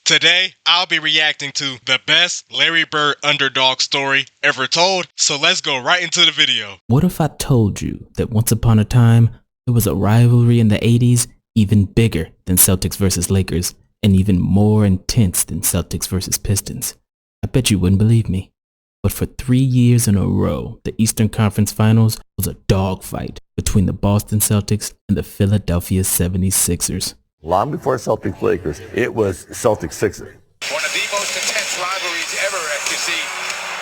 Today, I'll be reacting to the best Larry Bird underdog story ever told, so let's go right into the video. What if I told you that once upon a time, there was a rivalry in the 80s even bigger than Celtics versus Lakers and even more intense than Celtics versus Pistons? I bet you wouldn't believe me. But for 3 years in a row, the Eastern Conference Finals was a dogfight between the Boston Celtics and the Philadelphia 76ers. Long before Celtics Lakers, it was Celtics Sixers. One of the most intense rivalries ever. As you see,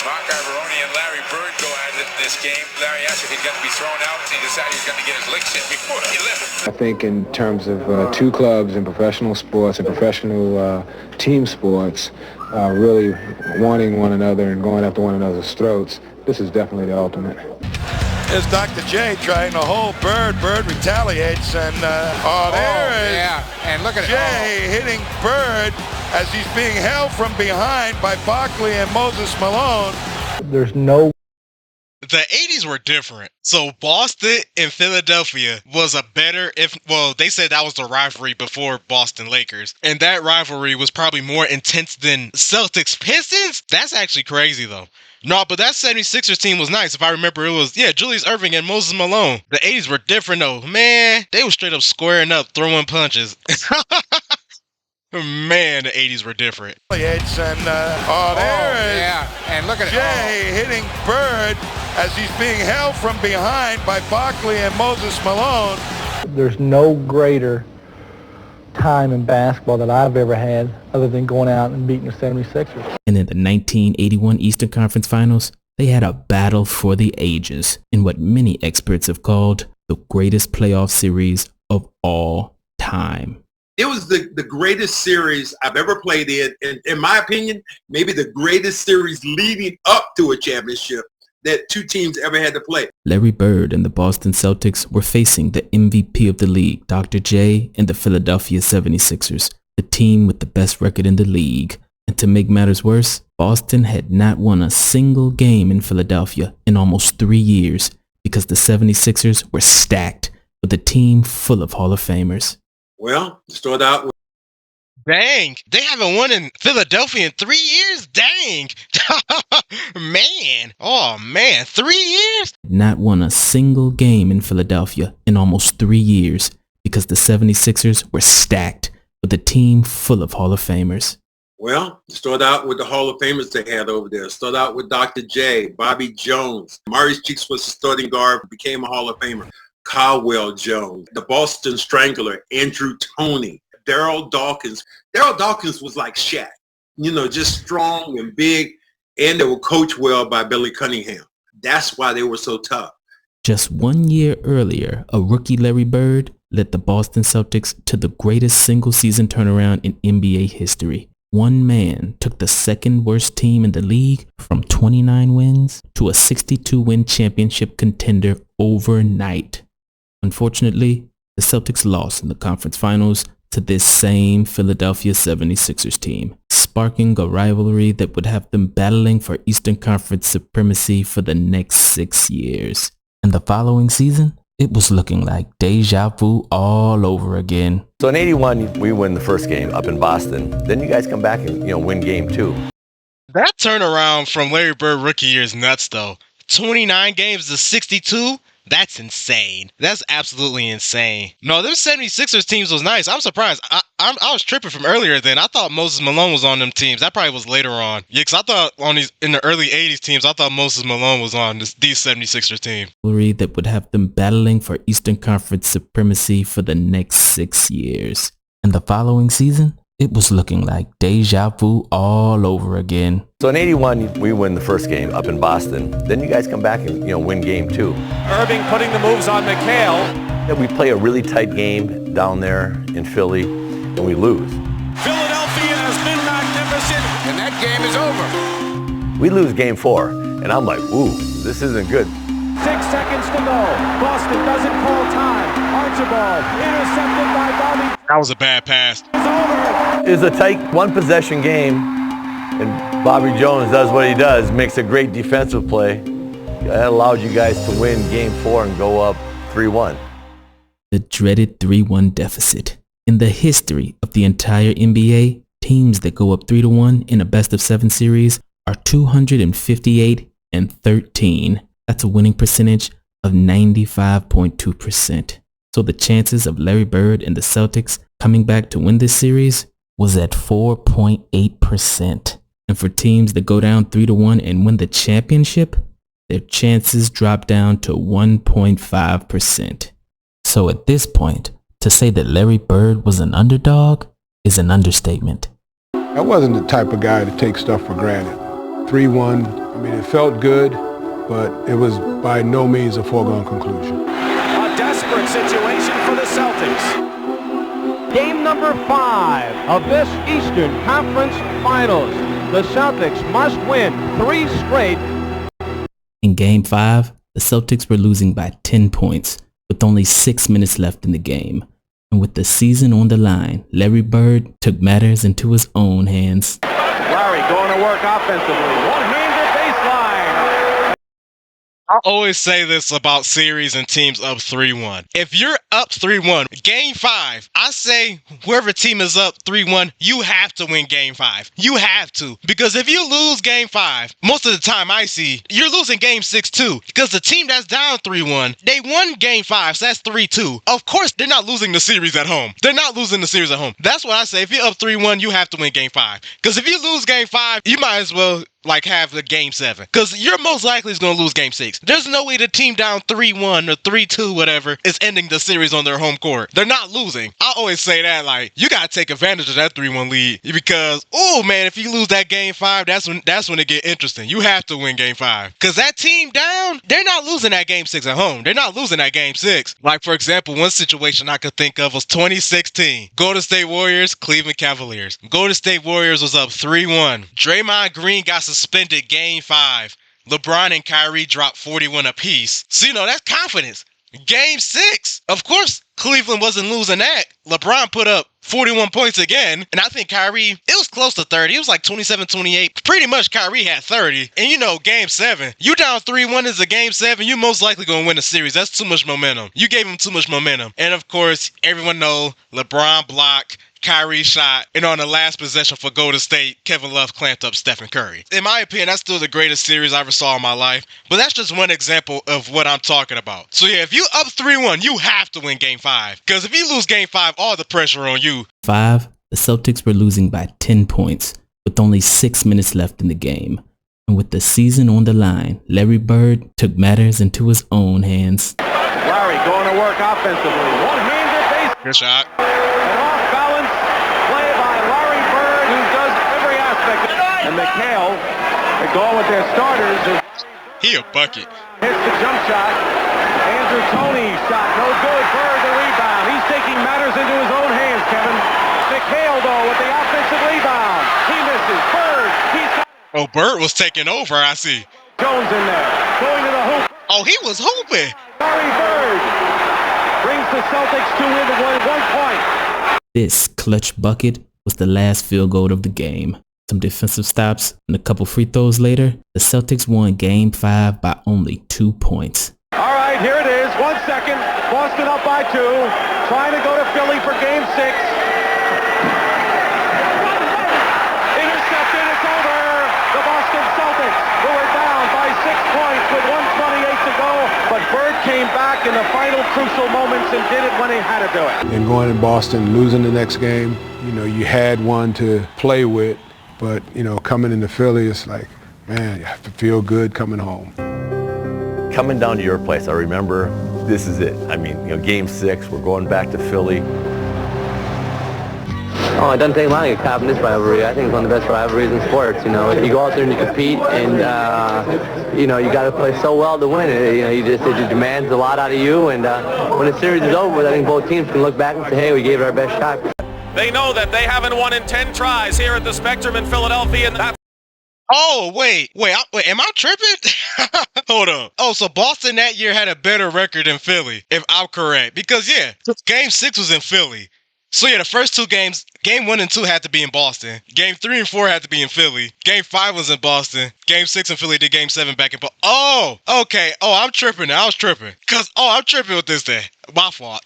Mark Ivoroni and Larry Bird go at it in this game. Larry asked if he's going to be thrown out, and he decided he was going to get his licks in before he left. I think in terms of two clubs in professional sports and professional team sports, really wanting one another and going after one another's throats, this is definitely the ultimate. Is Dr. J trying to hold Bird. Bird retaliates, and And look at Jay hitting Bird as he's being held from behind by Barkley and Moses Malone. There's no... The 80s were different. So Boston and Philadelphia was a better, they said that was the rivalry before Boston Lakers. And that rivalry was probably more intense than Celtics Pistons? That's actually crazy though. No, but that 76ers team was nice. If I remember, it was, Julius Erving and Moses Malone. The 80s were different though. Man, they were straight up squaring up, throwing punches. Man, the 80s were different. And look at Jay hitting Bird as he's being held from behind by Barkley and Moses Malone. There's no greater time in basketball that I've ever had other than going out and beating the 76ers. And in the 1981 Eastern Conference Finals, they had a battle for the ages in what many experts have called the greatest playoff series of all time. It was the greatest series I've ever played in my opinion, maybe the greatest series leading up to a championship that two teams ever had to play. Larry Bird and the Boston Celtics were facing the MVP of the league, Dr. J, and the Philadelphia 76ers, the team with the best record in the league. And to make matters worse, Boston had not won a single game in Philadelphia in almost 3 years because the 76ers were stacked with a team full of Hall of Famers. Well, start out with... Dang, they haven't won in Philadelphia in 3 years? Dang. Man. Oh, man. 3 years? Not won a single game in Philadelphia in almost 3 years because the 76ers were stacked with a team full of Hall of Famers. Well, start out with the Hall of Famers they had over there. Start out with Dr. J, Bobby Jones. Maurice Cheeks was the starting guard, became a Hall of Famer. Caldwell Jones, the Boston Strangler, Andrew Toney, Daryl Dawkins. Daryl Dawkins was like Shaq, just strong and big, and they were coached well by Billy Cunningham. That's why they were so tough. Just 1 year earlier, a rookie Larry Bird led the Boston Celtics to the greatest single-season turnaround in NBA history. One man took the second worst team in the league from 29 wins to a 62-win championship contender overnight. Unfortunately, the Celtics lost in the conference finals to this same Philadelphia 76ers team, sparking a rivalry that would have them battling for Eastern Conference supremacy for the next 6 years. And the following season, it was looking like deja vu all over again. So in 81, we win the first game up in Boston. Then you guys come back and win game 2. That turnaround from Larry Bird rookie year is nuts though. 29 games to 62? That's insane. That's absolutely insane. No, them 76ers teams was nice. I'm surprised. I was tripping from earlier then. I thought Moses Malone was on them teams. That probably was later on. Yeah, because I thought in the early 80s teams, I thought Moses Malone was on these 76ers team. That would have them battling for Eastern Conference supremacy for the next 6 years. And the following season, it was looking like deja vu all over again. So in 81, we win the first game up in Boston. Then you guys come back and win game 2. Irving putting the moves on McHale. And we play a really tight game down there in Philly, and we lose. Philadelphia has been magnificent, and that game is over. We lose game 4, and I'm like, ooh, this isn't good. 6 seconds to go. Boston doesn't call time. Archibald intercepted by Bobby. That was a bad pass. It's over. It's a tight one-possession game, and Bobby Jones does what he does, makes a great defensive play. That allowed you guys to win game 4 and go up 3-1. The dreaded 3-1 deficit. In the history of the entire NBA, teams that go up 3-1 in a best-of-7 series are 258-13. That's a winning percentage of 95.2%. So the chances of Larry Bird and the Celtics coming back to win this series was at 4.8%. And for teams that go down 3-1 and win the championship, their chances drop down to 1.5%. So at this point, to say that Larry Bird was an underdog is an understatement. I wasn't the type of guy to take stuff for granted. 3-1, I mean, it felt good, but it was by no means a foregone conclusion. A desperate situation for the Celtics. Game number 5 of this Eastern Conference Finals. The Celtics must win 3 straight. In Game 5, the Celtics were losing by 10 points with only 6 minutes left in the game. And with the season on the line, Larry Bird took matters into his own hands. Larry going to work offensively. One-handed baseline. I always say this about series and teams up 3-1. If you're up 3-1, Game 5, I say whoever team is up 3-1, you have to win Game 5. You have to. Because if you lose Game 5, most of the time I see, you're losing Game 6 too. Because the team that's down 3-1, they won Game 5, so that's 3-2. Of course, they're not losing the series at home. They're not losing the series at home. That's what I say. If you're up 3-1, you have to win Game 5. Because if you lose Game 5, you might as well have the Game 7. Because you're most likely is going to lose Game 6. There's no way the team down 3-1 or 3-2, whatever, is ending the series on their home court. They're not losing. I always say that, you got to take advantage of that 3-1 lead. Because, oh man, if you lose that Game 5, that's when it get interesting. You have to win Game 5. Because that team down, they're not losing that Game 6 at home. They're not losing that Game 6. For example, one situation I could think of was 2016. Golden State Warriors, Cleveland Cavaliers. Golden State Warriors was up 3-1. Draymond Green got suspended Game 5. LeBron and Kyrie dropped 41 apiece. So, that's confidence. Game 6, of course, Cleveland wasn't losing that. LeBron put up 41 points again, and I think Kyrie, it was close to 30. It was like 27-28. Pretty much Kyrie had 30. And Game 7, you down 3-1 is a Game 7, you most likely going to win the series. That's too much momentum. You gave him too much momentum. And of course, everyone know LeBron blocked, Kyrie shot, and on the last possession for Golden State, Kevin Love clamped up Stephen Curry. In my opinion, that's still the greatest series I ever saw in my life, but that's just one example of what I'm talking about. So yeah, if you up 3-1, you have to win Game 5, because if you lose Game 5, all the pressure on you. 5, the Celtics were losing by 10 points with only 6 minutes left in the game. And with the season on the line, Larry Bird took matters into his own hands. Larry going to work offensively. One-handed base. Good shot. An off-balance play by Larry Bird, who does every aspect. And McHale, they're going with their starters. He a bucket. Hits the jump shot. Andrew Toney shot. No good. Bird the rebound. He's taking matters into his own hands, Kevin. McHale, though, with the offensive rebound. He misses. Bird. Oh, Bird was taking over, I see. Jones in there. Going to the hoop. Oh, he was hooping. Larry Bird brings the Celtics to win 1 point. This clutch bucket was the last field goal of the game. Some defensive stops and a couple free throws later, the Celtics won Game 5 by only 2 points. All right, here it is. 1 second. Boston up by 2. Trying to go to Philly for Game 6. Intercepted. It's over. The Boston Celtics, who are down by 6 points with 1:28 to go. But Bird came back in the final crucial moments and did it when he had to do it. And going in Boston, losing the next game, you had one to play with. But, coming into Philly, it's like, man, you have to feel good coming home. Coming down to your place, I remember this is it. Game 6, we're going back to Philly. Oh, it doesn't take long to get caught in this rivalry. I think it's one of the best rivalries in sports. You go out there and you compete, and you got to play so well to win it. It demands a lot out of you. And when the series is over, I think both teams can look back and say, hey, we gave it our best shot. They know that they haven't won in 10 tries here at the Spectrum in Philadelphia, and that's... Oh, wait, am I tripping? Hold on. Oh, so Boston that year had a better record than Philly, if I'm correct. Because, Game 6 was in Philly. So, the first 2 games, Game 1 and 2 had to be in Boston. Game 3 and 4 had to be in Philly. Game 5 was in Boston. Game 6 in Philly did Game 7 back in Boston. Oh, okay. Oh, I'm tripping now. I was tripping. I'm tripping with this day. My fault.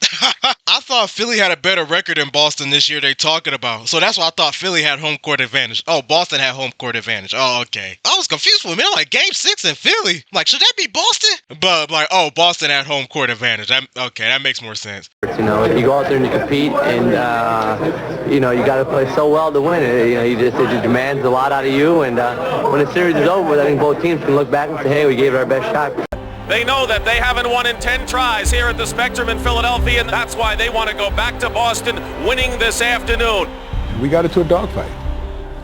I thought Philly had a better record than Boston this year they talking about. So that's why I thought Philly had home court advantage. Oh, Boston had home court advantage. Oh, okay. I was confused for a minute. I'm like, Game 6 in Philly? I'm like, should that be Boston? But like, oh, Boston had home court advantage. Okay, that makes more sense. You know, you go out there and you compete, and you know, you got to play so well to win it. You know, it demands a lot out of you, and when the series is over, I think both teams can look back and say, hey, we gave it our best shot. They know that they haven't won in 10 tries here at the Spectrum in Philadelphia, and that's why they want to go back to Boston, winning this afternoon. We got into a dogfight.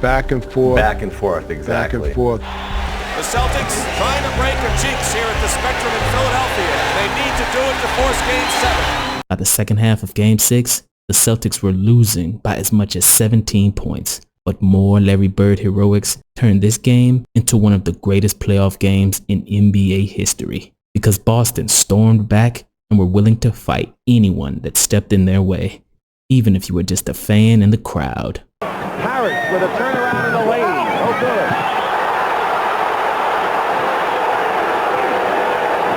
Back and forth. Back and forth, exactly. Back and forth. The Celtics trying to break a jinx here at the Spectrum in Philadelphia. They need to do it to force Game 7. By the second half of Game 6, the Celtics were losing by as much as 17 points. But more Larry Bird heroics turned this game into one of the greatest playoff games in NBA history, because Boston stormed back and were willing to fight anyone that stepped in their way, even if you were just a fan in the crowd. Harris with a turnaround in the lane. No good.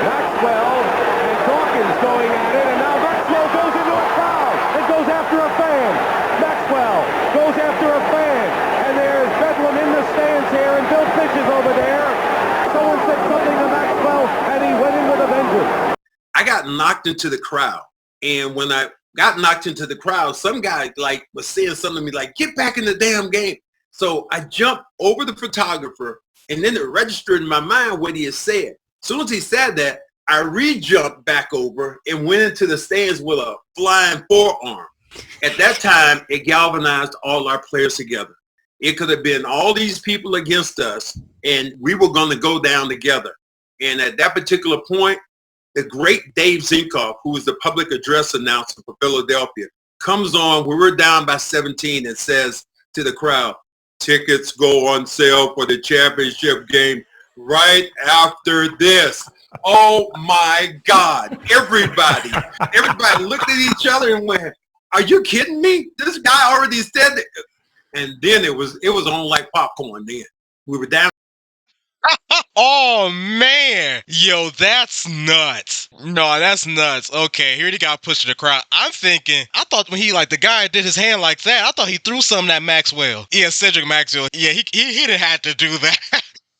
Maxwell and Dawkins going at it, and now Maxwell goes into a foul and goes after a fan. Maxwell goes after a fan, and there's Bedlam in the stands here, and Bill Fish is over there. Someone said something to Maxwell, and he went in with a vengeance. I got knocked into the crowd, and when I got knocked into the crowd, some guy like was saying something to me like, get back in the damn game. So I jumped over the photographer, and then it registered in my mind what he had said. As soon as he said that, I re-jumped back over and went into the stands with a flying forearm. At that time, it galvanized all our players together. It could have been all these people against us, and we were going to go down together. And at that particular point, the great Dave Zinkoff, who was the public address announcer for Philadelphia, comes on when we're down by 17 and says to the crowd, tickets go on sale for the championship game right after this. Oh my God. Everybody looked at each other and went, are you kidding me? This guy already said that. And then it was on like popcorn then. We were down. Oh, man. Yo, that's nuts. No, that's nuts. Okay, here he got pushed to the crowd. I thought when the guy did his hand like that, I thought he threw something at Maxwell. Yeah, Cedric Maxwell. Yeah, he didn't have to do that.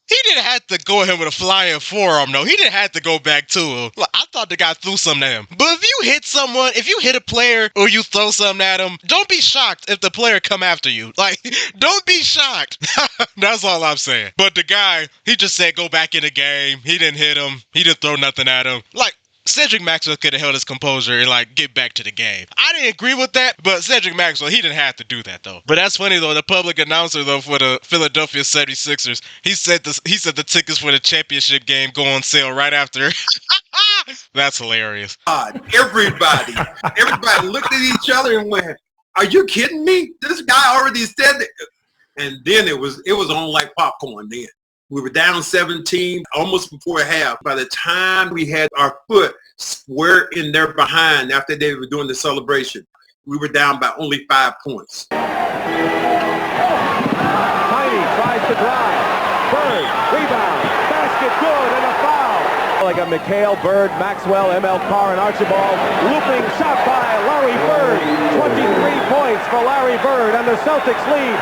He didn't have to go at him with a flying forearm, no. He didn't have to go back to him. I thought the guy threw something at him. But if you hit a player or you throw something at him, don't be shocked if the player come after you. Don't be shocked. That's all I'm saying. But the guy, he just said go back in the game. He didn't hit him. He didn't throw nothing at him. Cedric Maxwell could have held his composure and get back to the game. I didn't agree with that, but Cedric Maxwell, he didn't have to do that though. But that's funny though, the public announcer though for the Philadelphia 76ers, he said the tickets for the championship game go on sale right after. That's hilarious. God, everybody looked at each other and went, are you kidding me? This guy already said that. And then it was on like popcorn then. We were down 17, almost before half. By the time we had our foot square in their behind after they were doing the celebration, we were down by only 5 points. Tiny tries to drive. Bird, rebound, basket good, and a foul. Like a McHale, Bird, Maxwell, ML Carr, and Archibald. Looping shot by Larry Bird. 23 points for Larry Bird, and the Celtics lead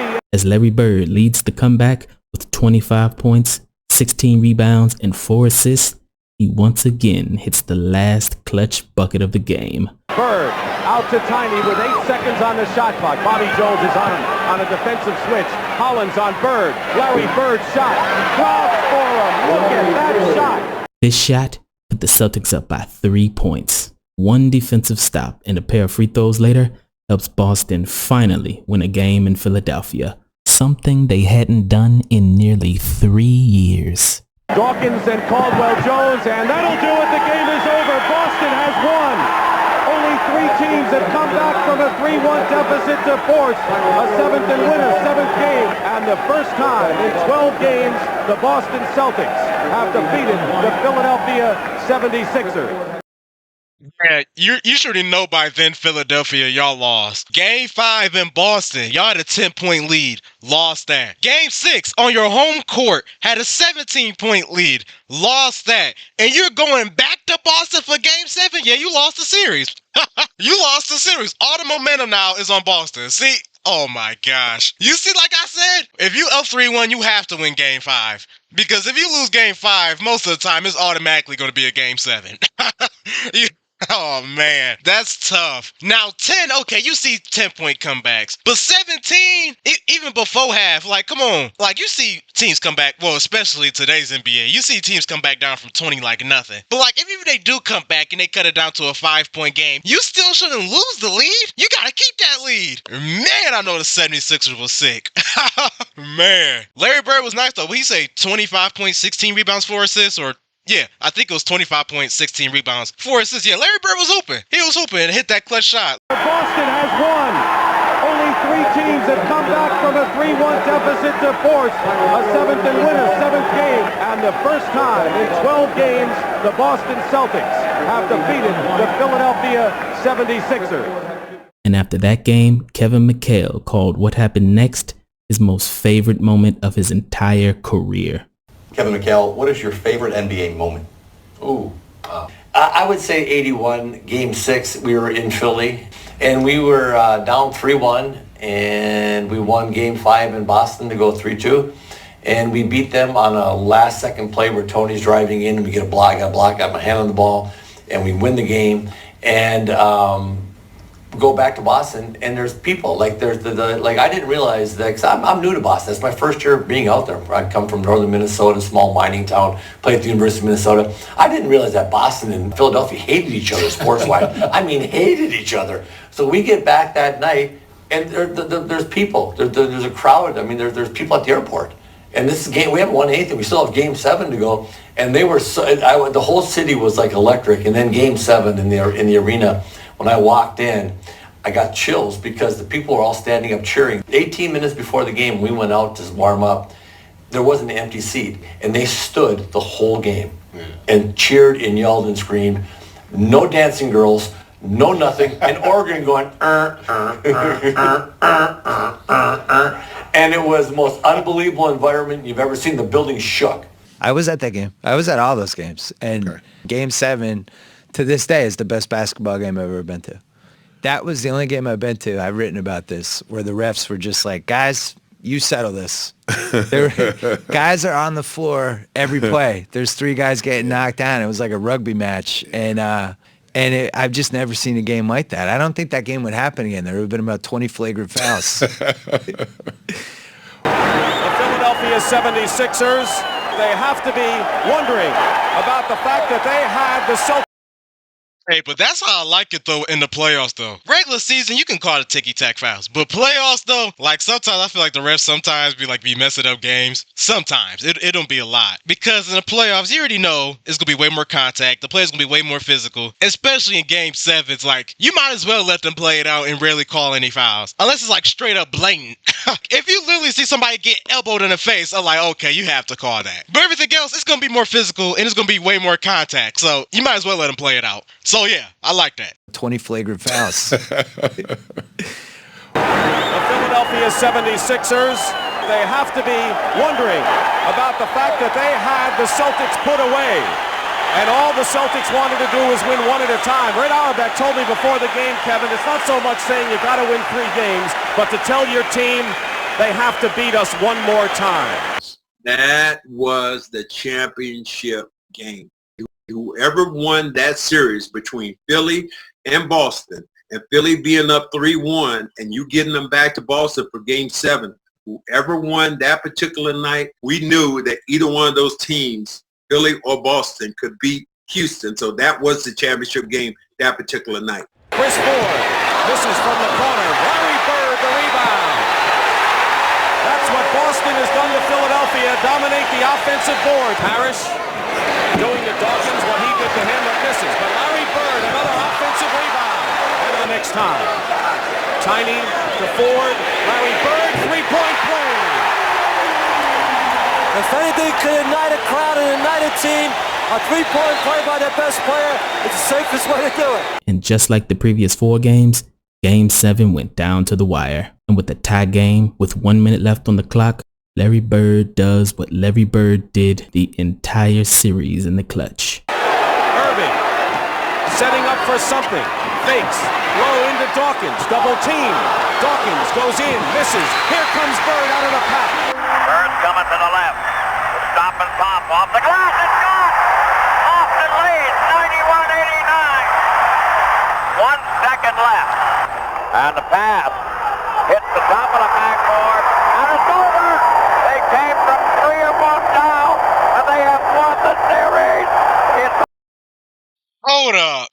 84-83. As Larry Bird leads the comeback with 25 points, 16 rebounds, and 4 assists, he once again hits the last clutch bucket of the game. Bird out to Tiny with 8 seconds on the shot clock. Bobby Jones is on him on a defensive switch. Hollins on Bird. Larry Bird shot. Drops for him. Look at that shot. This shot put the Celtics up by 3 points. One defensive stop and a pair of free throws later helps Boston finally win a game in Philadelphia, something they hadn't done in nearly 3 years. Dawkins and Caldwell Jones, and that'll do it. The game is over. Boston has won. Only 3 teams have come back from a 3-1 deficit to force a 7th and win a 7th game. And the first time in 12 games, the Boston Celtics have defeated the Philadelphia 76ers. Yeah, you should already know by then, Philadelphia, y'all lost. Game 5 in Boston, y'all had a 10-point lead, lost that. Game 6 on your home court, had a 17-point lead, lost that. And you're going back to Boston for Game 7? Yeah, you lost the series. You lost the series. All the momentum now is on Boston. See? Oh my gosh. You see, like I said, if you up 3-1, you have to win Game 5. Because if you lose Game 5, most of the time, it's automatically going to be a Game 7. Oh man, that's tough. Now 10, okay, you see 10-point comebacks, but 17, even before half, like come on, like you see teams come back. Well, especially today's NBA, you see teams come back down from 20 like nothing. But like even if they do come back and they cut it down to a 5-point game, you still shouldn't lose the lead. You gotta keep that lead. Man, I know the 76ers was sick. Man, Larry Bird was nice though. What he say? 25 points, 16 rebounds, 4 assists, or yeah, I think it was 25 points, 16 rebounds, 4 assists. Yeah, Larry Bird was open. He was open and hit that clutch shot. Boston has won. Only 3 teams have come back from a 3-1 deficit to force a 7th and win a 7th game. And the first time in 12 games, the Boston Celtics have defeated the Philadelphia 76ers. And after that game, Kevin McHale called what happened next his most favorite moment of his entire career. Kevin McHale, what is your favorite NBA moment? Ooh. I would say 81, Game 6. We were in Philly, and we were down 3-1, and we won Game 5 in Boston to go 3-2. And we beat them on a last-second play where Tony's driving in, and we get a block, got my hand on the ball, and we win the game. And go back to Boston, and there's people like there's the like I didn't realize that because I'm new to Boston. It's my first year being out there. I come from northern Minnesota, small mining town, played at the University of Minnesota. I didn't realize that Boston and Philadelphia hated each other sports-wise. I mean, hated each other. So we get back that night, and there's people. There's a crowd. I mean, there's people at the airport. And this is game. We haven't won anything. We still have Game 7 to go. And they were the whole city was like electric. And then Game 7 in the arena. When I walked in, I got chills because the people were all standing up cheering. 18 minutes before the game, we went out to warm up. There wasn't an empty seat, and they stood the whole game and cheered and yelled and screamed. No dancing girls, no nothing, and Oregon going, and it was the most unbelievable environment you've ever seen. The building shook. I was at that game. I was at all those games, and Game 7 to this day is the best basketball game I've ever been to. That was the only game I've been to, I've written about this, where the refs were just like, guys, you settle this. Guys are on the floor every play. There's 3 guys getting knocked down. It was like a rugby match. And I've just never seen a game like that. I don't think that game would happen again. There would have been about 20 flagrant fouls. The Philadelphia 76ers, they have to be wondering about the fact that they had the Celtics. Hey, but that's how I like it, though, in the playoffs, though. Regular season, you can call it ticky-tack fouls. But playoffs, though, like, sometimes I feel like the refs sometimes be messing up games. Sometimes. It don't be a lot. Because in the playoffs, you already know it's going to be way more contact. The play's going to be way more physical. Especially in Game 7. It's like, you might as well let them play it out and rarely call any fouls. Unless it's, like, straight up blatant. If you literally see somebody get elbowed in the face, I'm like, okay, you have to call that. But everything else, it's going to be more physical and it's going to be way more contact. So you might as well let them play it out. So yeah, I like that. 20 flagrant fouls. The Philadelphia 76ers, they have to be wondering about the fact that they had the Celtics put away. And all the Celtics wanted to do was win one at a time. Red Auerbach told me before the game, Kevin, it's not so much saying you got to win 3 games, but to tell your team they have to beat us one more time. That was the championship game. Whoever won that series between Philly and Boston, and Philly being up 3-1, and you getting them back to Boston for Game 7, whoever won that particular night, we knew that either one of those teams, Philly or Boston, could beat Houston. So that was the championship game that particular night. Chris Ford, this is from the corner. Larry Bird, the rebound. That's what Boston has done to Philadelphia. Dominate the offensive board. Parrish doing to Dawkins what he did to him, but misses. But Larry Bird, another offensive rebound. And the next time. Tiny to Ford. Larry Bird, three-point play. If anything could ignite a crowd and ignite a team, A three-point play by the best player is the safest way to do it. And just like the previous 4 games, Game 7 went down to the wire. And with the tie game with 1 minute left on the clock, Larry Bird does what Larry Bird did the entire series in the clutch. Irving setting up for something. Fakes. Low into Dawkins. Double team. Dawkins goes in. Misses. Here comes Bird out of the pack. Bird's coming to the left. Stop and pop off the glass. It's gone. Austin leads 91-89. 1 second left. And the pass hits the top of the backboard. And it's over. They came from 3 or 1 down. And they have won the series. It's Hold up.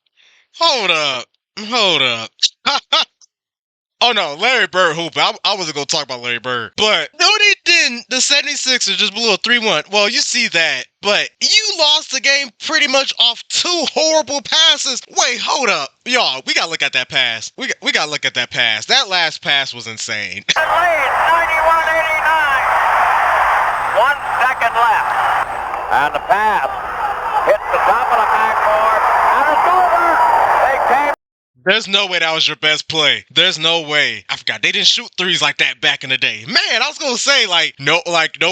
Oh no, Larry Bird hoop. I wasn't going to talk about Larry Bird. But no, they didn't. The 76ers just blew a 3-1. Well, you see that. But you lost the game pretty much off 2 horrible passes. Wait, hold up. Y'all, we got to look at that pass. We got to look at that pass. That last pass was insane. leads 91-89. 1 second left. And the pass hits the top of the backboard. And it's over. They came. There's no way that was your best play. There's no way. I forgot they didn't shoot threes like that back in the day. Man, I was gonna say no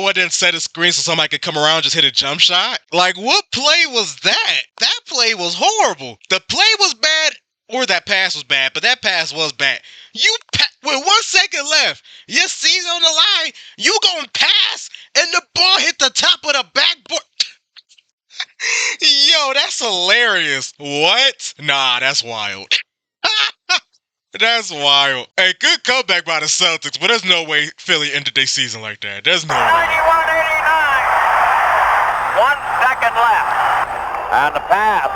one didn't set a screen so somebody could come around and just hit a jump shot. Like, what play was that? That play was horrible. The play was bad, or that pass was bad, but that pass was bad. With 1 second left, your season on the line, you gonna pass and the ball hit the top of the backboard. Yo, that's hilarious. What? Nah, that's wild. That's wild. Hey, good comeback by the Celtics, but there's no way Philly ended their season like that. There's no way. 91-89. 1 second left. And the pass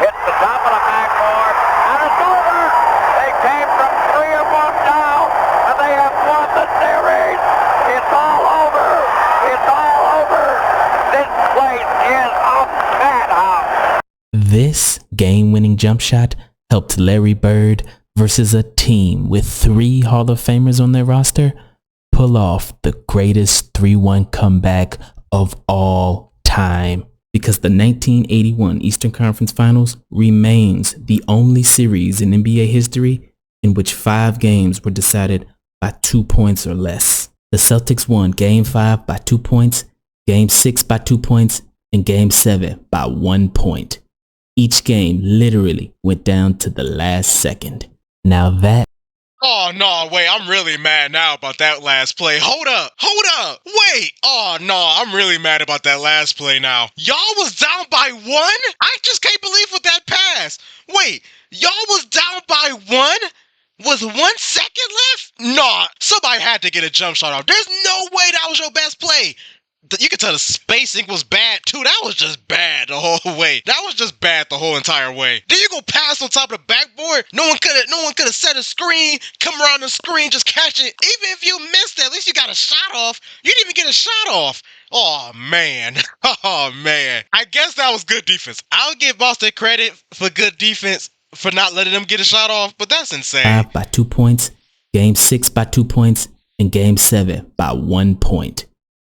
hits the top of the backboard. And it's over. They came from 3 or 1 down. And they have won the series. It's all over. It's all over. This place is a madhouse. This game-winning jump shot helped Larry Bird versus a team with 3 Hall of Famers on their roster pull off the greatest 3-1 comeback of all time, because the 1981 Eastern Conference Finals remains the only series in NBA history in which 5 games were decided by 2 points or less. The Celtics won Game 5 by 2 points, Game 6 by 2 points, and Game 7 by 1 point. Each game literally went down to the last second. Now that... Oh, no, wait, I'm really mad now about that last play. Hold up, wait. Oh, no, I'm really mad about that last play now. Y'all was down by 1? I just can't believe with that pass. Wait, y'all was down by 1? With 1 second left? Nah, somebody had to get a jump shot off. There's no way that was your best play. You could tell the spacing was bad too. That was just bad the whole way. That was just bad the whole entire way. Then you go pass on top of the backboard. No one could have set a screen, come around the screen, just catch it. Even if you missed it, at least you got a shot off. You didn't even get a shot off. Oh man. Oh man. I guess that was good defense. I'll give Boston credit for good defense for not letting them get a shot off, but that's insane. 5 by 2 points, Game 6 by 2 points, and Game 7 by 1 point.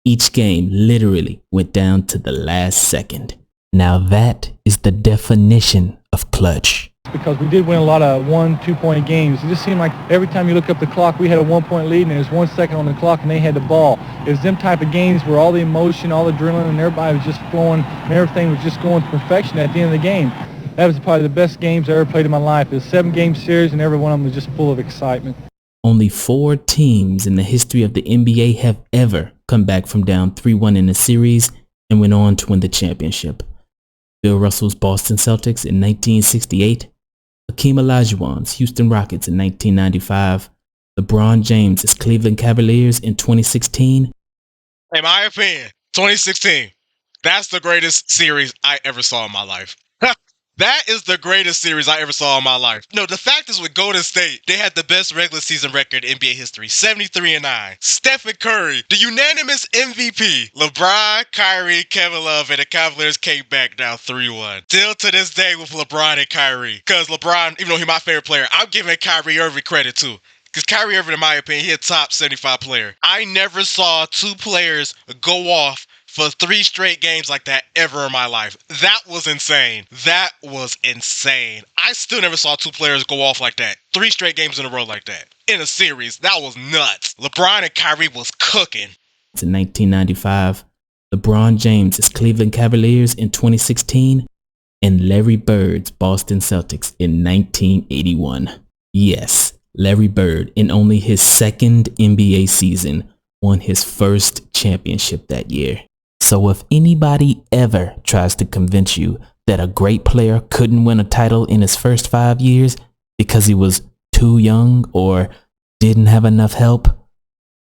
Each game literally went down to the last second. Now that is the definition of clutch. Because we did win a lot of 1-2 point games. It just seemed like every time you look up the clock, we had a 1 point lead and there's 1 second on the clock and they had the ball. It was them type of games where all the emotion, all the adrenaline and everybody was just flowing and everything was just going to perfection at the end of the game. That was probably the best games I ever played in my life. It was a 7-game series and every one of them was just full of excitement. Only 4 teams in the history of the NBA have ever come back from down 3-1 in a series and went on to win the championship. Bill Russell's Boston Celtics in 1968, Hakeem Olajuwon's Houston Rockets in 1995, LeBron James's Cleveland Cavaliers in 2016. In my opinion, 2016, that's the greatest series I ever saw in my life. That is the greatest series I ever saw in my life. No, the fact is with Golden State, they had the best regular season record in NBA history, 73-9. Stephen Curry, the unanimous MVP. LeBron, Kyrie, Kevin Love, and the Cavaliers came back down 3-1. Still to this day with LeBron and Kyrie. Because LeBron, even though he's my favorite player, I'm giving Kyrie Irving credit too. Because Kyrie Irving, in my opinion, he's a top 75 player. I never saw 2 players go off for 3 straight games like that ever in my life. That was insane. That was insane. I still never saw 2 players go off like that. 3 straight games in a row like that. In a series. That was nuts. LeBron and Kyrie was cooking. In 1995, LeBron James' Cleveland Cavaliers in 2016, and Larry Bird's Boston Celtics in 1981. Yes, Larry Bird, in only his 2nd NBA season, won his first championship that year. So if anybody ever tries to convince you that a great player couldn't win a title in his first 5 years because he was too young or didn't have enough help,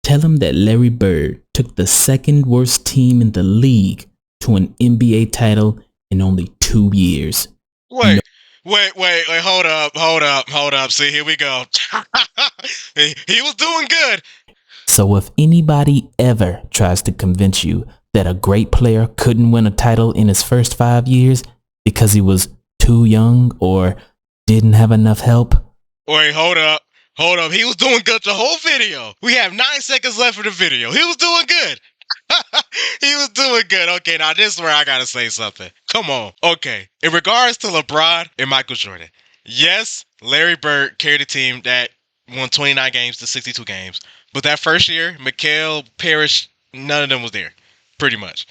tell him that Larry Bird took the 2nd worst team in the league to an NBA title in only 2 years. Wait, hold up. See, here we go. he was doing good. So if anybody ever tries to convince you that a great player couldn't win a title in his first 5 years because he was too young or didn't have enough help. Wait, hold up. He was doing good the whole video. We have 9 seconds left for the video. He was doing good. He was doing good. Okay, now this is where I gotta say something. Come on. Okay, in regards to LeBron and Michael Jordan, yes, Larry Bird carried a team that won 29 games to 62 games. But that first year, McHale, Parrish, none of them was there, pretty much.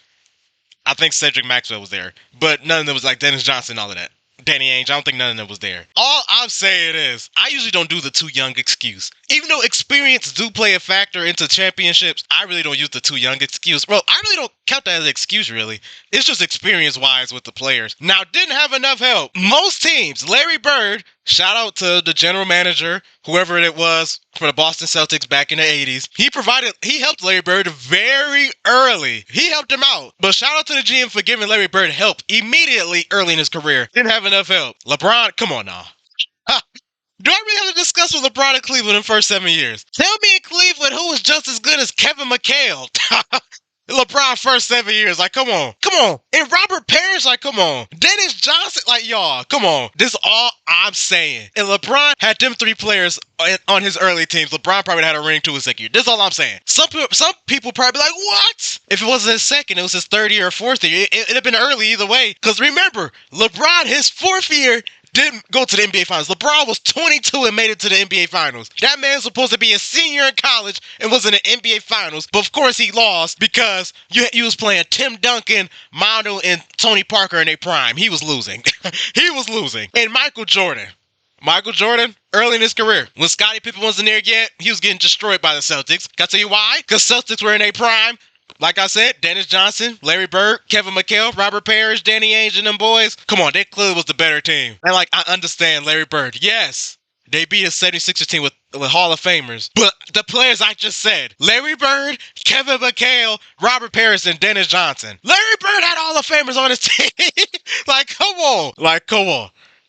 I think Cedric Maxwell was there, but none of them was like Dennis Johnson, all of that. Danny Ainge, I don't think none of them was there. All I'm saying is, I usually don't do the too young excuse. Even though experience do play a factor into championships, I really don't use the too young excuse. Well, I really don't count that as an excuse, really. It's just experience-wise with the players. Now, didn't have enough help. Most teams, Larry Bird, shout out to the general manager, whoever it was for the Boston Celtics back in the 80s. He helped Larry Bird very early. He helped him out. But shout out to the GM for giving Larry Bird help immediately early in his career. Didn't have enough help. LeBron, come on now. Do I really have to discuss with LeBron in Cleveland in the first 7 years? Tell me in Cleveland who was just as good as Kevin McHale. LeBron first 7 years, like, come on. And Robert Parrish, like, come on. Dennis Johnson, like, y'all, come on. This is all I'm saying. And LeBron had them 3 players on his early teams. LeBron probably had a ring to his second year. This is all I'm saying. Some people probably be like, what? If it wasn't his second, it was his 3rd year or 4th year. It'd have been early either way. Because remember, LeBron, his 4th year, didn't go to the NBA Finals. LeBron was 22 and made it to the NBA Finals. That man's supposed to be a senior in college and was in the NBA Finals. But of course he lost because you was playing Tim Duncan, Mondo, and Tony Parker in their prime. He was losing. He was losing. And Michael Jordan, early in his career, when Scottie Pippen wasn't there yet, he was getting destroyed by the Celtics. Can I tell you why? Because Celtics were in their prime. Like I said, Dennis Johnson, Larry Bird, Kevin McHale, Robert Parrish, Danny Ainge, and them boys. Come on, they clearly was the better team. And like, I understand Larry Bird. Yes, they beat a 76ers team with Hall of Famers. But the players I just said, Larry Bird, Kevin McHale, Robert Parrish, and Dennis Johnson. Larry Bird had Hall of Famers on his team.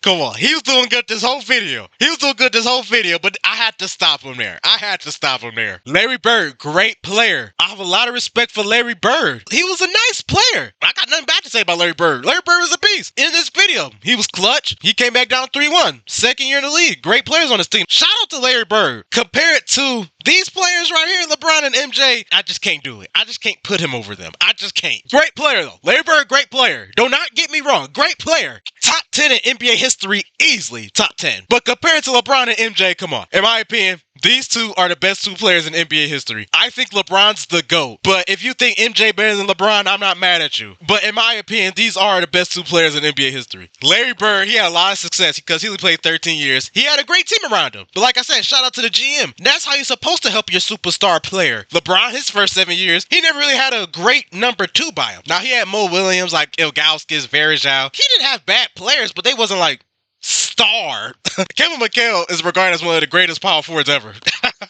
Come on. He was doing good this whole video. But I had to stop him there. Larry Bird, great player. I have a lot of respect for Larry Bird. He was a nice player. I got nothing bad to say about Larry Bird. Larry Bird was a beast. In this video, he was clutch. He came back down 3-1. 2nd year in the league. Great players on his team. Shout out to Larry Bird. Compare it to these players right here, LeBron and MJ, I just can't do it. I just can't put him over them. I just can't. Great player, though. Larry Bird, great player. Do not get me wrong. Great player. Top 10 in NBA history, easily top 10. But compared to LeBron and MJ, come on. In my opinion, these 2 are the best 2 players in NBA history. I think LeBron's the GOAT. But if you think MJ better than LeBron, I'm not mad at you. But in my opinion, these are the best 2 players in NBA history. Larry Bird, he had a lot of success because he only played 13 years. He had a great team around him. But like I said, shout out to the GM. That's how you're supposed to help your superstar player. LeBron, his first 7 years, he never really had a great number 2 by him. Now, he had Mo Williams, like Ilgauskas, Varejao. He didn't have bad players, but they wasn't like star. Kevin McHale is regarded as one of the greatest power forwards ever.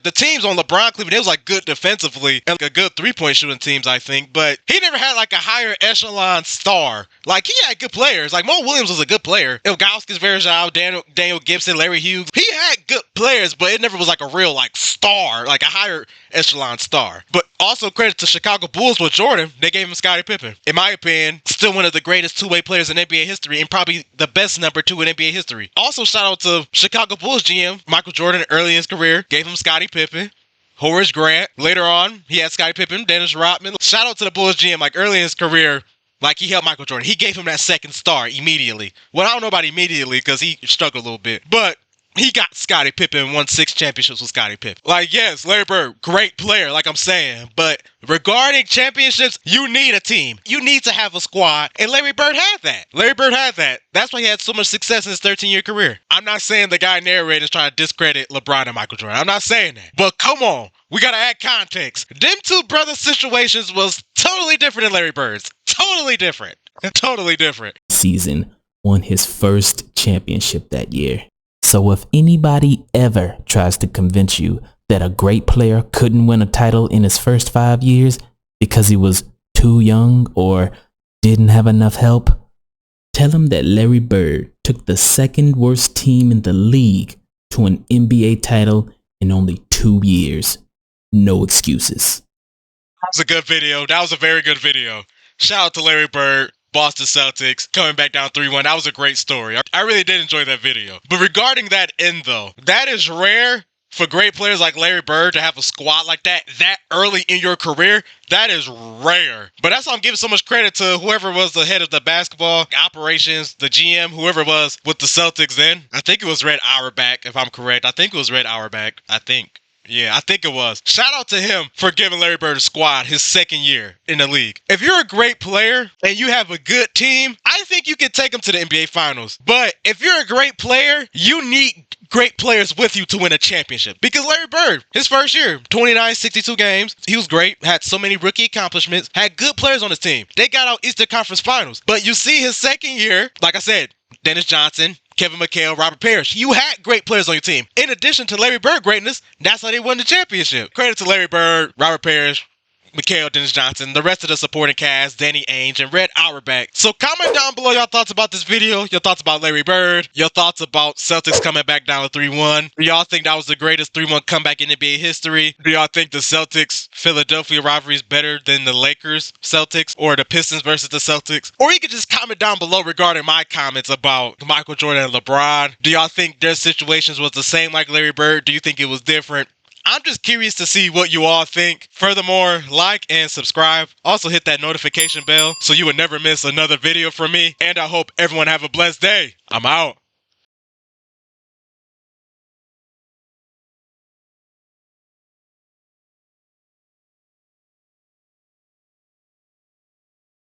The teams on LeBron Cleveland, it was like good defensively and like a good 3-point shooting teams, I think, but he never had like a higher echelon star. Like, he had good players. Like, Mo Williams was a good player. Ilgauskas, Varejao, Daniel Gibson, Larry Hughes. He had good players, but it never was like a real like star, like a higher echelon star. But also credit to Chicago Bulls with Jordan, they gave him Scottie Pippen. In my opinion, still one of the greatest 2-way players in NBA history and probably the best number 2 in NBA history. Also, shout out to Chicago Bulls GM Michael Jordan early in his career, gave him Scottie Pippen. Horace Grant. Later on, he had Scottie Pippen, Dennis Rodman. Shout out to the Bulls GM. Like early in his career, like he helped Michael Jordan. He gave him that second star immediately. Well, I don't know about immediately because he struggled a little bit. But he got Scottie Pippen and won 6 championships with Scottie Pippen. Like, yes, Larry Bird, great player, like I'm saying. But regarding championships, you need a team. You need to have a squad. And Larry Bird had that. Larry Bird had that. That's why he had so much success in his 13-year career. I'm not saying the guy narrating is trying to discredit LeBron and Michael Jordan. I'm not saying that. But come on. We got to add context. Them two brothers' situations was totally different than Larry Bird's. Totally different. Totally different. Season won his first championship that year. So if anybody ever tries to convince you that a great player couldn't win a title in his first 5 years because he was too young or didn't have enough help, tell him that Larry Bird took the second worst team in the league to an NBA title in only 2 years. No excuses. That was a good video. That was a very good video. Shout out to Larry Bird. Boston Celtics coming back down 3-1. That was a great story. I really did enjoy that video. But regarding that end, though, that is rare for great players like Larry Bird to have a squad like that early in your career. That is rare. But that's why I'm giving so much credit to whoever was the head of the basketball operations, the GM, whoever it was with the Celtics then. I think it was Red Auerbach, if I'm correct. I think it was Red Auerbach. Yeah, I think it was. Shout out to him for giving Larry Bird a squad his second year in the league. If you're a great player and you have a good team, I think you can take them to the NBA Finals. But if you're a great player, you need great players with you to win a championship. Because Larry Bird, his first year, 29, 62 games. He was great, had so many rookie accomplishments, had good players on his team. They got out Eastern Conference Finals. But you see his second year, like I said, Dennis Johnson, Kevin McHale, Robert Parrish. You had great players on your team. In addition to Larry Bird greatness, that's how they won the championship. Credit to Larry Bird, Robert Parrish, McHale, Dennis Johnson, the rest of the supporting cast, Danny Ainge, and Red Auerbach. So comment down below your thoughts about this video, your thoughts about Larry Bird, your thoughts about Celtics coming back down to 3-1. Do y'all think that was the greatest 3-1 comeback in NBA history? Do y'all think the Celtics-Philadelphia rivalry is better than the Lakers-Celtics or the Pistons versus the Celtics? Or you could just comment down below regarding my comments about Michael Jordan and LeBron. Do y'all think their situations was the same like Larry Bird? Do you think it was different? I'm just curious to see what you all think. Furthermore, like and subscribe. Also hit that notification bell so you would never miss another video from me. And I hope everyone have a blessed day. I'm out.